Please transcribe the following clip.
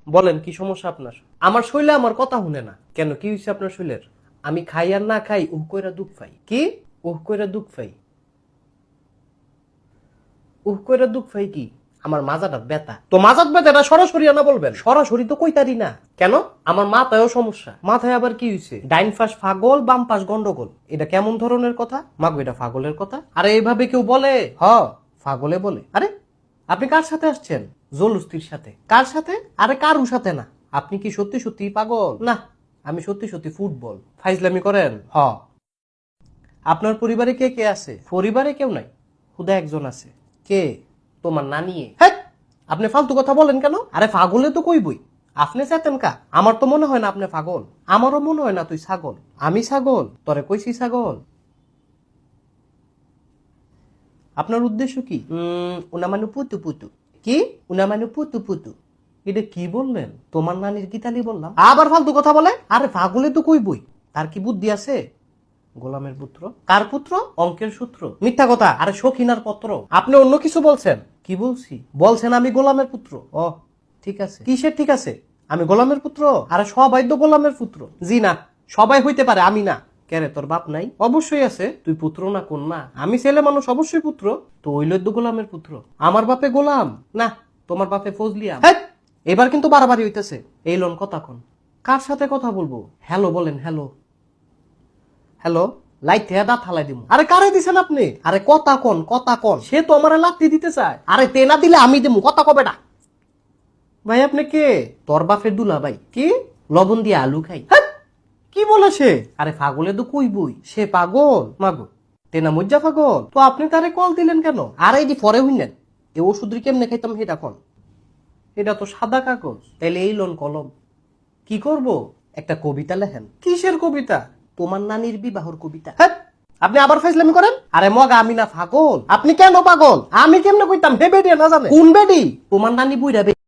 বলেন কি সমস্যা আপনার? আমার শৈলে আমার কথা শুনে না কেন? কি হয়েছে আপনার শৈলের? আমি খাই আর না খাই উহ কইরা দুঃখ পাই। কি উহ কইরা দুঃখ পাই? উহ কইরা দুঃখ পাই কি? আমার মাজাটা ব্যথা। তো মাজাত ব্যথাটা সরাসরি আনা বলবেন। সরাসরি তো কইতারি না কেন? আমার মাথায়ও সমস্যা। মাথায় আবার কি হয়েছে? ডাইন পাশ ফাগল, বাম পাশ গন্ডগোল। এটা কেমন ধরনের কথা? মাগো, এটা ফাগলের কথা? আরে এইভাবে কেউ বলে? ফাগলে বলে। আরে আপনি কার সাথে আসছেন? জলুস্তির সাথে। কার সাথে? আরে কারুর সাথে না। আপনি কি সত্যি সত্যি পাগল? না, আমি সত্যি সত্যি ফুটবল। ফাইজলামি করেন? আপনার পরিবারে কে কে আছে? পরিবারে কেউ নাই, খুদা একজন আছে। কে? তোমার নানি। হ্যাঁ, আপনি ফালতু কথা বলেন কেন? আরে পাগলে তো কইবই। আপনি চেতেন কা? আমার তো মনে হয় না আপনি পাগল। আমারও মনে হয় না তুই ছাগল। আমি ছাগল? তরে কইছি ছাগল। আপনার উদ্দেশ্য কি? উনা মানে পুতু পুতু। কি? উনা মানে পুতু পুতু। এটা কি বললেন? তোমার নানির গীতালি বললাম। আবার ফালতু কথা বলে। আরে পাগলে তো কইবই। তার কি বুদ্ধি আছে? গোলামের পুত্র? কার পুত্র? অঙ্কের সূত্র। মিথ্যা কথা। আরে শৌখিনার পত্র। আপনি অন্য কিছু বলছেন। কি বলছি? বলছেন আমি গোলামের পুত্র। ও ঠিক আছে। কিসের ঠিক আছে? আমি গোলামের পুত্র? আরে সবাই তো গোলামের পুত্র। জি না, সবাই হইতে পারে, আমি না। কেরে, তোর বাপ নাই? অবশ্যই আছে। তুই পুত্র না কন্যা? আমি ছেলে মানুষ, অবশ্যই পুত্র। তো ওইল তো গোলামের পুত্র। আমার বাপে গোলাম না, তোমার বাপে ফজলিয়া। হ্যাঁ, এবার কিন্তু বাড়াবাড়ি হইতেছে। এই লোন কথা কোন? কার সাথে কথা বলবো? হ্যালো বলেন, হ্যালো। হ্যালো, লাইট থেকে দাঁত হালাই দিব। আরে কারে দিছেন আপনি? আরে কথা কোন, কথা কোন। সে তো আমার লাত্তি দিতে চায়। আরে তে না দিলে আমি দেবো, কথা কবে না। ভাই আপনি কে? তোর বাপের দুলা ভাই। কি? লবণ দিয়ে আলু খাই। হ্যাঁ, কি বলে সে? আরে পাগলে তো কইবই। সে পাগল? মাগো, তেনা মজ্জা পাগল। তো আপনি তারে কল দিলেন কেন? আরে এই যে পরে হইলেন, এই ওষুধ কেমনে খাইতাম সেটা কোন। এটা তো সাদা কাগজ। তাইলে এই লোন কলম। কি করব? একটা কবিতা লেখেন। কিসের কবিতা? তোমার নানির বিবাহর কবিতা। হ্যাঁ, আপনি আবার ফাইজলামি করেন? আরে মগা, আমি না পাগল। আপনি কেন পাগল? আমি কেমনে কইতাম? হে বেডি না জানে কোন বেডি? তোমার নানি বুইরা